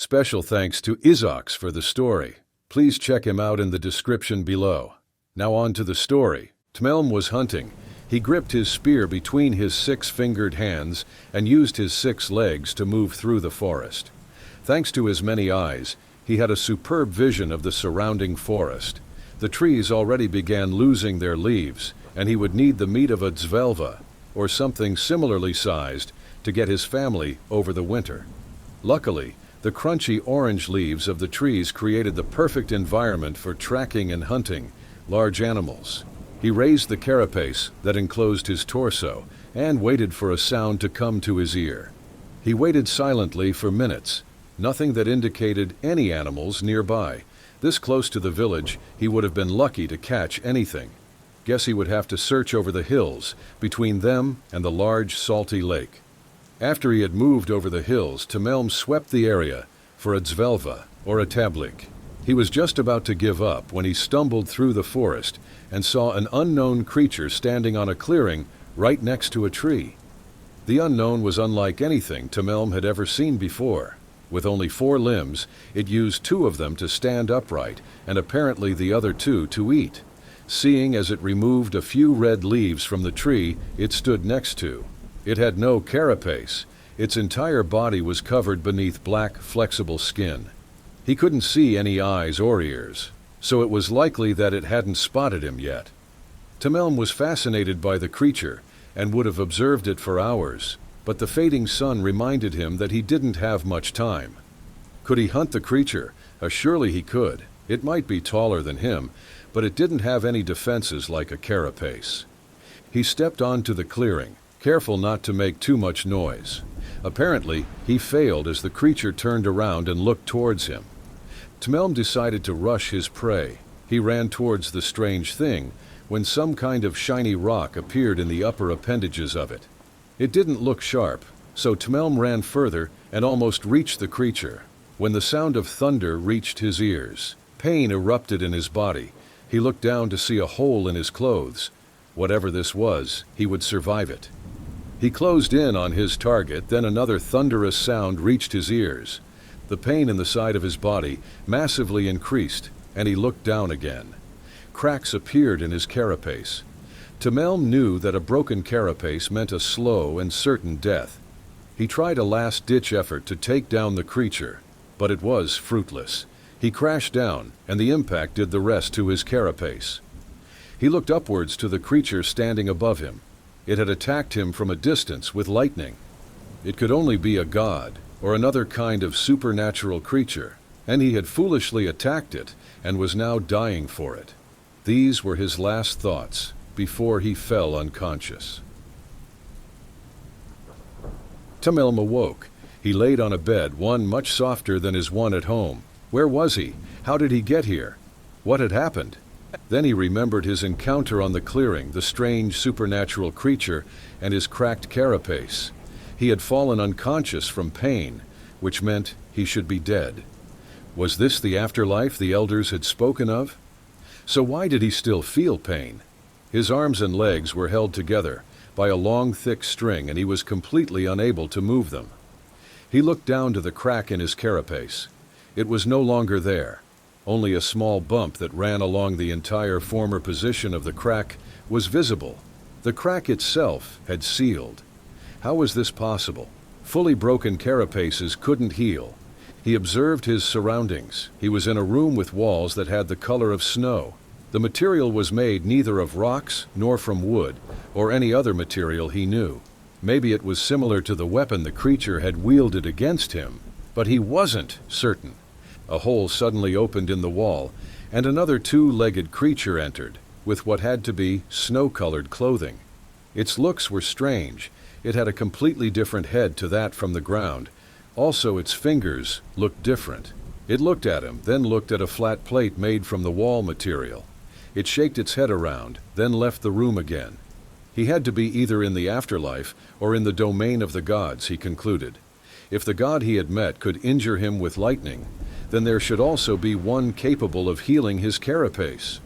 Special thanks to Izox for the story. Please check him out in the description below. Now on to the story. Tmelm was hunting. He gripped his spear between his 6-fingered hands and used his 6 legs to move through the forest. Thanks to his many eyes, he had a superb vision of the surrounding forest. The trees already began losing their leaves, and he would need the meat of a Zvelva, or something similarly sized, to get his family over the winter. Luckily, the crunchy orange leaves of the trees created the perfect environment for tracking and hunting large animals. He raised the carapace that enclosed his torso and waited for a sound to come to his ear. He waited silently for minutes, nothing that indicated any animals nearby. This close to the village, he would have been lucky to catch anything. Guess he would have to search over the hills, between them and the large salty lake. After he had moved over the hills, Tmelm swept the area for a Zvelva or a tablik. He was just about to give up when he stumbled through the forest and saw an unknown creature standing on a clearing right next to a tree. The unknown was unlike anything Tmelm had ever seen before. With only 4 limbs, it used 2 of them to stand upright and apparently the other 2 to eat. Seeing as it removed a few red leaves from the tree it stood next to. It had no carapace. Its entire body was covered beneath black, flexible skin. He couldn't see any eyes or ears, so it was likely that it hadn't spotted him yet. Tmelm was fascinated by the creature and would have observed it for hours, but the fading sun reminded him that he didn't have much time. Could he hunt the creature? Surely he could. It might be taller than him, but it didn't have any defenses like a carapace. He stepped onto the clearing, careful not to make too much noise. Apparently, he failed as the creature turned around and looked towards him. Tmelm decided to rush his prey. He ran towards the strange thing when some kind of shiny rock appeared in the upper appendages of it. It didn't look sharp, so Tmelm ran further and almost reached the creature, when the sound of thunder reached his ears. Pain erupted in his body. He looked down to see a hole in his clothes. Whatever this was, he would survive it. He closed in on his target, then another thunderous sound reached his ears. The pain in the side of his body massively increased, and he looked down again. Cracks appeared in his carapace. Tmelm knew that a broken carapace meant a slow and certain death. He tried a last-ditch effort to take down the creature, but it was fruitless. He crashed down, and the impact did the rest to his carapace. He looked upwards to the creature standing above him. It had attacked him from a distance with lightning. It could only be a god, or another kind of supernatural creature, and he had foolishly attacked it and was now dying for it. These were his last thoughts before he fell unconscious. Tmelm awoke. He laid on a bed, one much softer than his one at home. Where was he? How did he get here? What had happened? Then he remembered his encounter on the clearing, the strange supernatural creature, and his cracked carapace. He had fallen unconscious from pain, which meant he should be dead. Was this the afterlife the elders had spoken of? So why did he still feel pain? His arms and legs were held together by a long, thick string, and he was completely unable to move them. He looked down to the crack in his carapace. It was no longer there. Only a small bump that ran along the entire former position of the crack was visible. The crack itself had sealed. How was this possible? Fully broken carapaces couldn't heal. He observed his surroundings. He was in a room with walls that had the color of snow. The material was made neither of rocks nor from wood, or any other material he knew. Maybe it was similar to the weapon the creature had wielded against him, but he wasn't certain. A hole suddenly opened in the wall, and another 2-legged creature entered, with what had to be snow-colored clothing. Its looks were strange. It had a completely different head to that from the ground. Also, its fingers looked different. It looked at him, then looked at a flat plate made from the wall material. It shaked its head around, then left the room again. He had to be either in the afterlife or in the domain of the gods, he concluded. If the god he had met could injure him with lightning, then there should also be one capable of healing his carapace.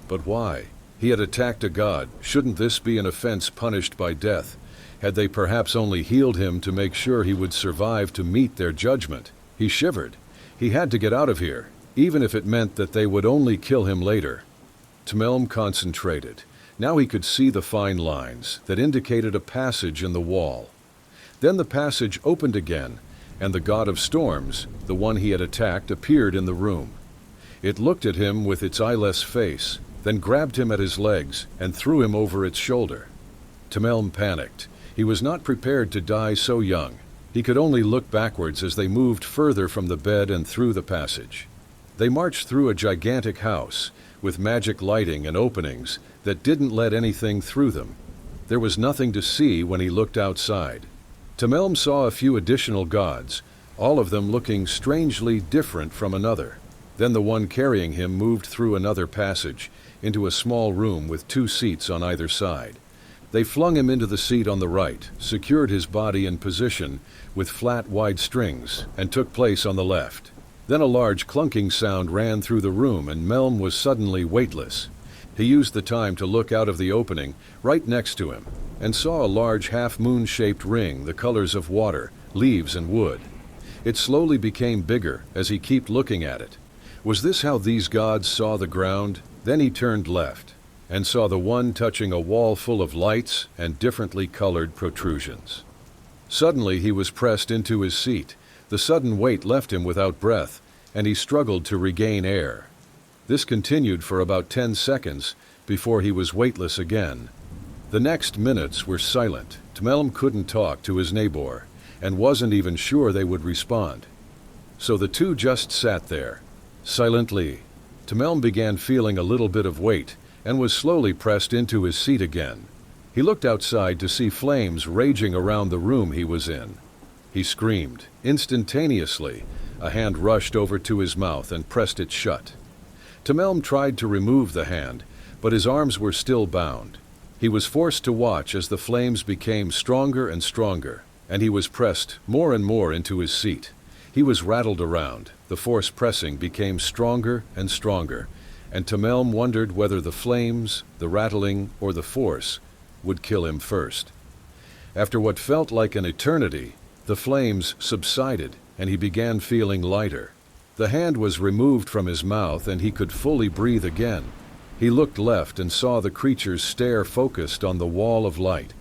But why? He had attacked a god. Shouldn't this be an offense punished by death? Had they perhaps only healed him to make sure he would survive to meet their judgment? He shivered. He had to get out of here, even if it meant that they would only kill him later. Tmelm concentrated. Now he could see the fine lines that indicated a passage in the wall. Then the passage opened again, and the god of storms, the one he had attacked, appeared in the room. It looked at him with its eyeless face, then grabbed him at his legs and threw him over its shoulder. Tmelm panicked. He was not prepared to die so young. He could only look backwards as they moved further from the bed and through the passage. They marched through a gigantic house, with magic lighting and openings that didn't let anything through them. There was nothing to see when he looked outside. Tmelm saw a few additional gods, all of them looking strangely different from another. Then the one carrying him moved through another passage, into a small room with 2 seats on either side. They flung him into the seat on the right, secured his body in position with flat, wide strings, and took place on the left. Then a large clunking sound ran through the room and Tmelm was suddenly weightless. He used the time to look out of the opening right next to him and saw a large half-moon-shaped ring the colors of water, leaves, and wood. It slowly became bigger as he kept looking at it. Was this how these gods saw the ground? Then he turned left and saw the one touching a wall full of lights and differently colored protrusions. Suddenly he was pressed into his seat. The sudden weight left him without breath, and he struggled to regain air. This continued for about 10 seconds before he was weightless again. The next minutes were silent. Tmelm couldn't talk to his neighbor, and wasn't even sure they would respond. So the two just sat there, silently. Tmelm began feeling a little bit of weight, and was slowly pressed into his seat again. He looked outside to see flames raging around the room he was in. He screamed. Instantaneously, a hand rushed over to his mouth and pressed it shut. Tmelm tried to remove the hand, but his arms were still bound. He was forced to watch as the flames became stronger and stronger, and he was pressed more and more into his seat. He was rattled around. The force pressing became stronger and stronger, and Tmelm wondered whether the flames, the rattling, or the force would kill him first. After what felt like an eternity, the flames subsided, and he began feeling lighter. The hand was removed from his mouth, and he could fully breathe again. He looked left and saw the creature's stare focused on the wall of light.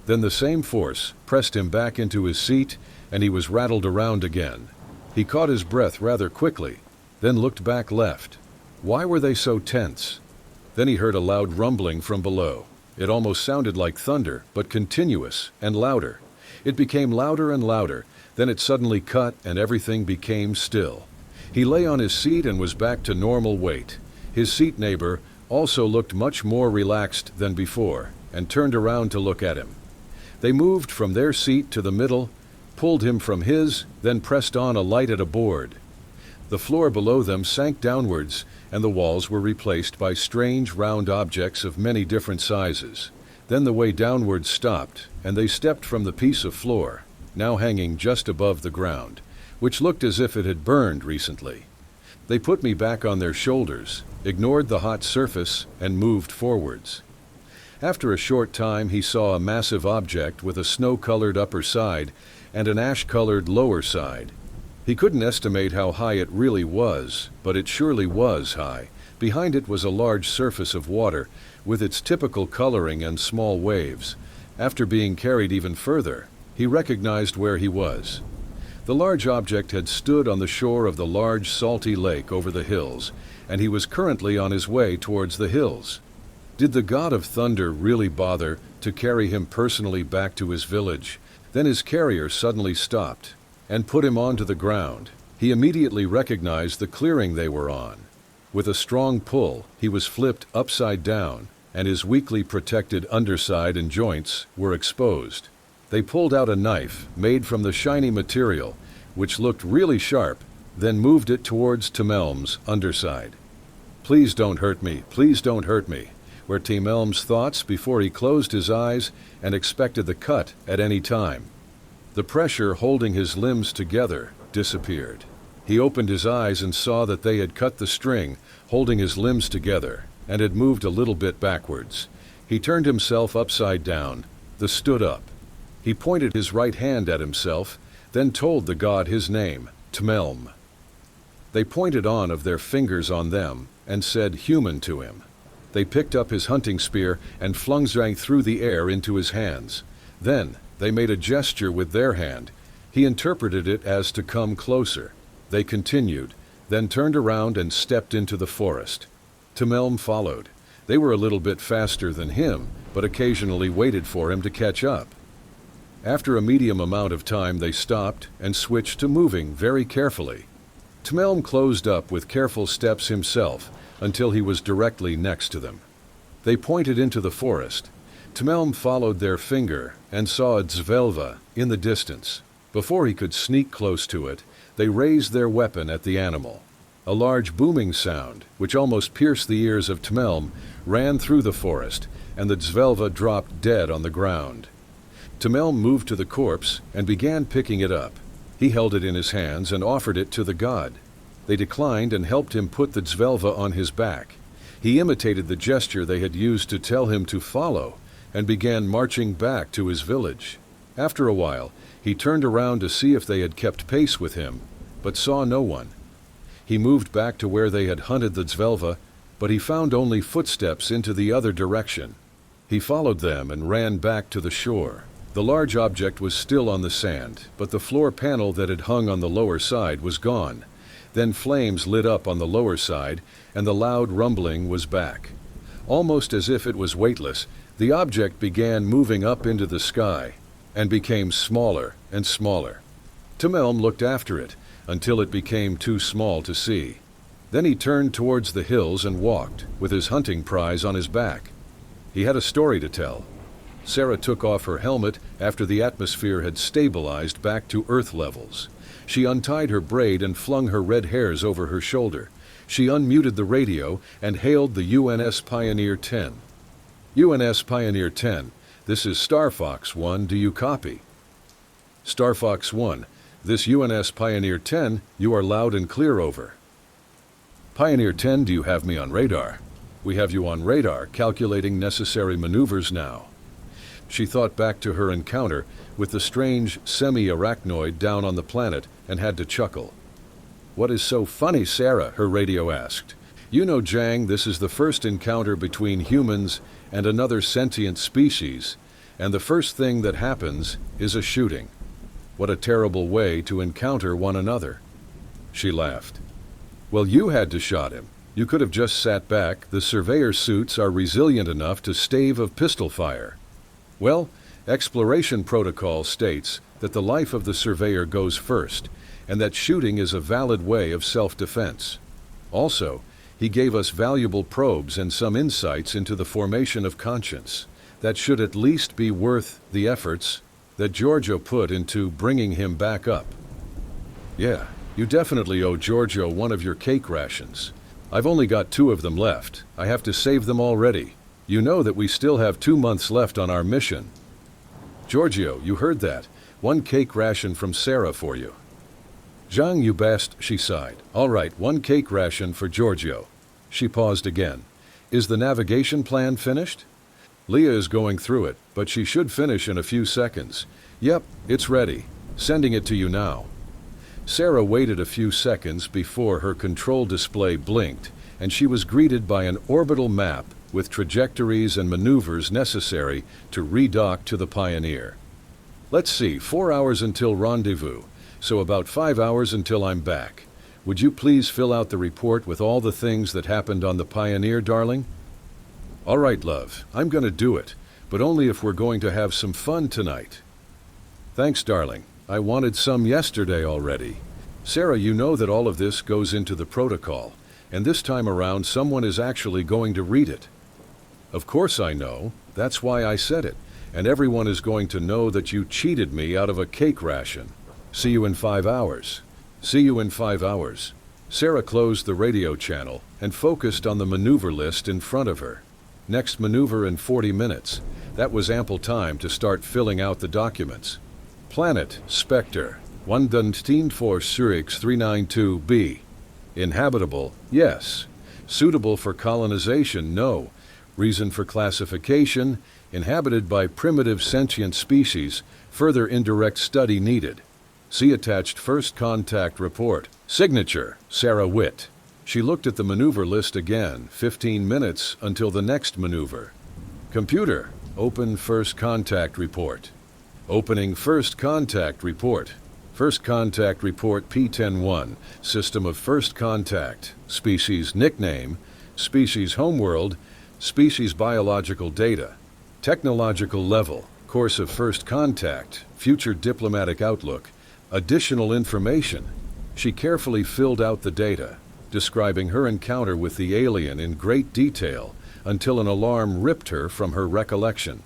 Then the same force pressed him back into his seat, and he was rattled around again. He caught his breath rather quickly, then looked back left. Why were they so tense? Then he heard a loud rumbling from below. It almost sounded like thunder, but continuous and louder. It became louder and louder, then it suddenly cut and everything became still. He lay on his seat and was back to normal weight. His seat neighbor also looked much more relaxed than before, and turned around to look at him. They moved from their seat to the middle, pulled him from his, then pressed on a light at a board. The floor below them sank downwards, and the walls were replaced by strange round objects of many different sizes. Then the way downwards stopped, and they stepped from the piece of floor, now hanging just above the ground, which looked as if it had burned recently. They put me back on their shoulders, ignored the hot surface, and moved forwards. After a short time he saw a massive object with a snow-colored upper side and an ash-colored lower side. He couldn't estimate how high it really was, but it surely was high. Behind it was a large surface of water, with its typical coloring and small waves. After being carried even further, he recognized where he was. The large object had stood on the shore of the large salty lake over the hills, and he was currently on his way towards the hills. Did the god of thunder really bother to carry him personally back to his village? Then his carrier suddenly stopped and put him onto the ground. He immediately recognized the clearing they were on. With a strong pull, he was flipped upside down, and his weakly protected underside and joints were exposed. They pulled out a knife made from the shiny material, which looked really sharp, then moved it towards Tmelm's underside. "Please don't hurt me, please don't hurt me," were Tmelm's thoughts before he closed his eyes and expected the cut at any time. The pressure holding his limbs together disappeared. He opened his eyes and saw that they had cut the string holding his limbs together and had moved a little bit backwards. He turned himself upside down, then stood up. He pointed his right hand at himself, then told the god his name, Tmelm. They pointed on of their fingers on them and said human to him. They picked up his hunting spear and flung it through the air into his hands. Then they made a gesture with their hand. He interpreted it as to come closer. They continued, then turned around and stepped into the forest. Tmelm followed. They were a little bit faster than him, but occasionally waited for him to catch up. After a medium amount of time, they stopped and switched to moving very carefully. Tmelm closed up with careful steps himself until he was directly next to them. They pointed into the forest. Tmelm followed their finger and saw a Zvelva in the distance. Before he could sneak close to it, they raised their weapon at the animal. A large booming sound, which almost pierced the ears of Tmelm, ran through the forest, and the Zvelva dropped dead on the ground. Tmelm moved to the corpse and began picking it up. He held it in his hands and offered it to the god. They declined and helped him put the Zvelva on his back. He imitated the gesture they had used to tell him to follow and began marching back to his village. After a while, he turned around to see if they had kept pace with him, but saw no one. He moved back to where they had hunted the Zvelva, but he found only footsteps into the other direction. He followed them and ran back to the shore. The large object was still on the sand, but the floor panel that had hung on the lower side was gone. Then flames lit up on the lower side, and the loud rumbling was back. Almost as if it was weightless, the object began moving up into the sky and became smaller and smaller. Tmelm looked after it until it became too small to see. Then he turned towards the hills and walked, with his hunting prize on his back. He had a story to tell. Sara took off her helmet after the atmosphere had stabilized back to Earth levels. She untied her braid and flung her red hairs over her shoulder. She unmuted the radio and hailed the UNS Pioneer 10. UNS Pioneer 10, this is Star Fox 1, do you copy? Star Fox 1, this UNS Pioneer 10, you are loud and clear over. Pioneer 10, do you have me on radar? We have you on radar, calculating necessary maneuvers now. She thought back to her encounter with the strange semi-arachnoid down on the planet and had to chuckle. What is so funny, Sara? Her radio asked. You know, Jang, this is the first encounter between humans and another sentient species, and the first thing that happens is a shooting. What a terrible way to encounter one another. She laughed. Well, you had to shot him. You could have just sat back. The surveyor suits are resilient enough to stave of pistol fire. Well, exploration protocol states that the life of the surveyor goes first, and that shooting is a valid way of self-defense. Also, he gave us valuable probes and some insights into the formation of conscience. That should at least be worth the efforts that Giorgio put into bringing him back up. Yeah, you definitely owe Giorgio one of your cake rations. I've only got 2 of them left. I have to save them already. You know that we still have 2 months left on our mission. Giorgio, you heard that. 1 cake ration from Sara for you. Zhang, you best, she sighed. All right, 1 cake ration for Giorgio. She paused again. Is the navigation plan finished? Leah is going through it, but she should finish in a few seconds. Yep, it's ready. Sending it to you now. Sara waited a few seconds before her control display blinked, and she was greeted by an orbital map with trajectories and maneuvers necessary to redock to the Pioneer. Let's see, 4 hours until rendezvous, so about 5 hours until I'm back. Would you please fill out the report with all the things that happened on the Pioneer, darling? All right, love, I'm gonna do it, but only if we're going to have some fun tonight. Thanks, darling. I wanted some yesterday already. Sara, you know that all of this goes into the protocol, and this time around someone is actually going to read it. Of course I know. That's why I said it, and everyone is going to know that you cheated me out of a cake ration. See you in 5 hours. See you in 5 hours. Sara closed the radio channel and focused on the maneuver list in front of her. Next maneuver in 40 minutes. That was ample time to start filling out the documents. Planet, Spectre, 114 Zurich 392b. Inhabitable, yes. Suitable for colonization, no. Reason for classification, inhabited by primitive sentient species, further indirect study needed. See attached first contact report. Signature, Sara Witt. She looked at the maneuver list again, 15 minutes until the next maneuver. Computer, open first contact report. Opening first contact report. First contact report P-10-1, system of first contact, species nickname, species homeworld, species biological data, technological level, course of first contact, future diplomatic outlook, additional information. She carefully filled out the data, describing her encounter with the alien in great detail until an alarm ripped her from her recollection.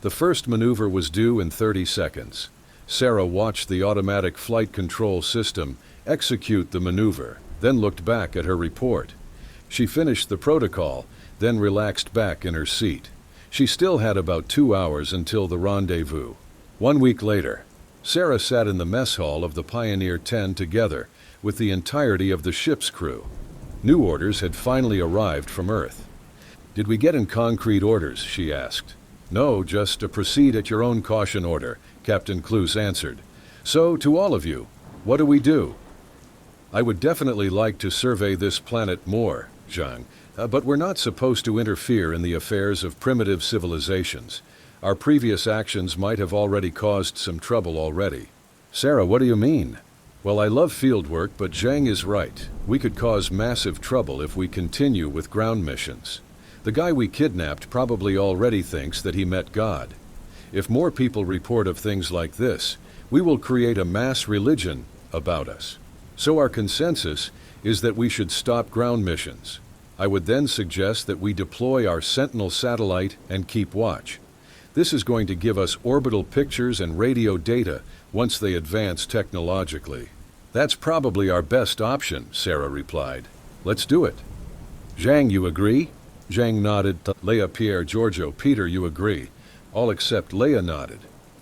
The first maneuver was due in 30 seconds. Sara watched the automatic flight control system execute the maneuver, then looked back at her report. She finished the protocol, then relaxed back in her seat. She still had about 2 hours until the rendezvous. 1 week later, Sara sat in the mess hall of the Pioneer 10 together with the entirety of the ship's crew. New orders had finally arrived from Earth. "Did we get in concrete orders?" she asked. "No, just a proceed at your own caution order," Captain Cluse answered. "So, to all of you, what do we do?" "I would definitely like to survey this planet more, Zhang, but we're not supposed to interfere in the affairs of primitive civilizations. Our previous actions might have already caused some trouble already." "Sara, what do you mean?" "Well, I love field work, but Zhang is right. We could cause massive trouble if we continue with ground missions. The guy we kidnapped probably already thinks that he met God. If more people report of things like this, we will create a mass religion about us. So our consensus is that we should stop ground missions. I would then suggest that we deploy our Sentinel satellite and keep watch. This is going to give us orbital pictures and radio data once they advance technologically." "That's probably our best option," Sara replied. "Let's do it." "Zhang, you agree?" Zhang nodded. "Leia, Pierre, Giorgio, Peter, you agree?" All except Leia nodded.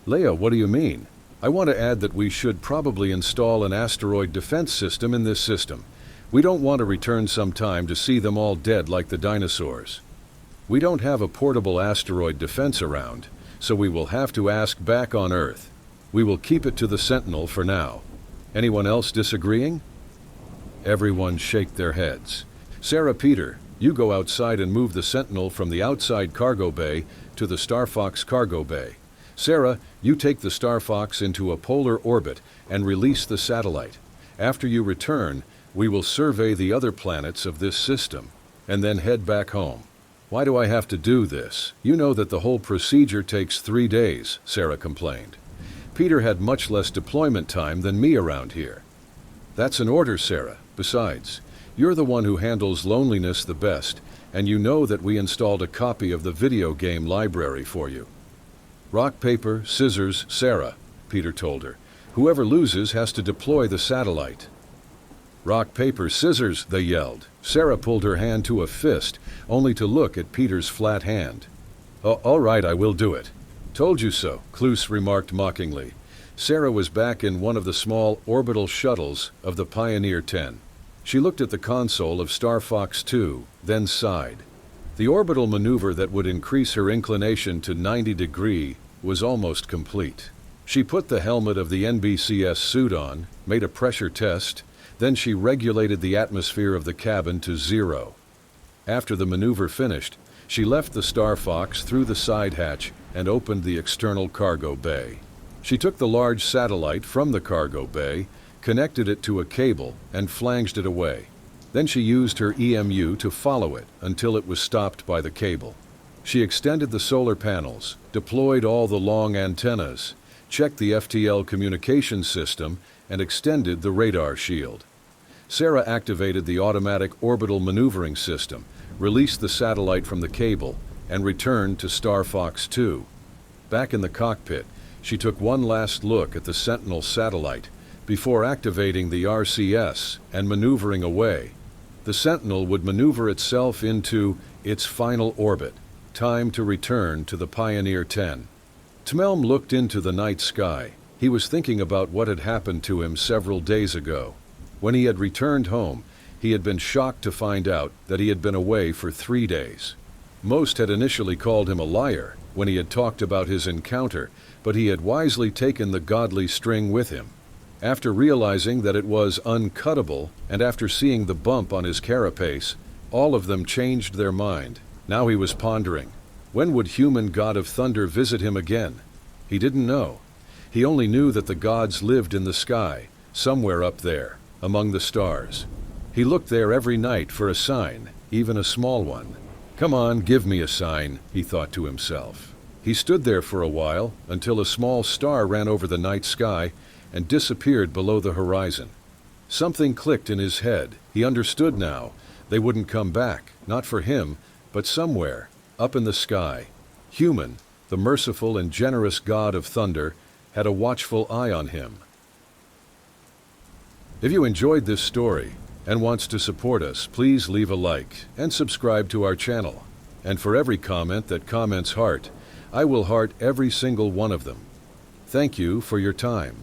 "Leia, what do you mean?" "I want to add that we should probably install an asteroid defense system in this system. We don't want to return sometime to see them all dead like the dinosaurs. We don't have a portable asteroid defense around, so we will have to ask back on Earth. We will keep it to the Sentinel for now. Anyone else disagreeing?" Everyone shake their heads. "Sara, Peter, you go outside and move the Sentinel from the outside cargo bay to the Starfox cargo bay. Sara, you take the Starfox into a polar orbit and release the satellite. After you return, we will survey the other planets of this system, and then head back home." "Why do I have to do this? You know that the whole procedure takes 3 days," Sara complained. "Peter had much less deployment time than me around here." "That's an order, Sara. Besides, you're the one who handles loneliness the best, and you know that we installed a copy of the video game library for you." "Rock, paper, scissors, Sara," Peter told her. "Whoever loses has to deploy the satellite." "Rock, paper, scissors," they yelled. Sara pulled her hand to a fist, only to look at Peter's flat hand. "Oh, all right, I will do it." "Told you so," Cluse remarked mockingly. Sara was back in one of the small orbital shuttles of the Pioneer 10. She looked at the console of Starfox 2, then sighed. The orbital maneuver that would increase her inclination to 90 degrees was almost complete. She put the helmet of the NBCS suit on, made a pressure test, then she regulated the atmosphere of the cabin to 0. After the maneuver finished, she left the Starfox through the side hatch and opened the external cargo bay. She took the large satellite from the cargo bay, connected it to a cable, and flanged it away. Then she used her EMU to follow it until it was stopped by the cable. She extended the solar panels, deployed all the long antennas, checked the FTL communication system, and extended the radar shield. Sara activated the automatic orbital maneuvering system, released the satellite from the cable, and returned to Starfox 2. Back in the cockpit, she took one last look at the Sentinel satellite before activating the RCS and maneuvering away. The Sentinel would maneuver itself into its final orbit, time to return to the Pioneer 10. Tmelm looked into the night sky. He was thinking about what had happened to him several days ago. When he had returned home, he had been shocked to find out that he had been away for 3 days. Most had initially called him a liar when he had talked about his encounter, but he had wisely taken the godly string with him. After realizing that it was uncuttable, and after seeing the bump on his carapace, all of them changed their mind. Now he was pondering, when would human god of thunder visit him again? He didn't know. He only knew that the gods lived in the sky, somewhere up there, among the stars. He looked there every night for a sign, even a small one. Come on, give me a sign, he thought to himself. He stood there for a while, until a small star ran over the night sky and disappeared below the horizon. Something clicked in his head. He understood now. They wouldn't come back, not for him, but somewhere, up in the sky. Human, the merciful and generous god of thunder, had a watchful eye on him. If you enjoyed this story and wants to support us, please leave a like and subscribe to our channel. And for every comment that comments heart, I will heart every single one of them. Thank you for your time.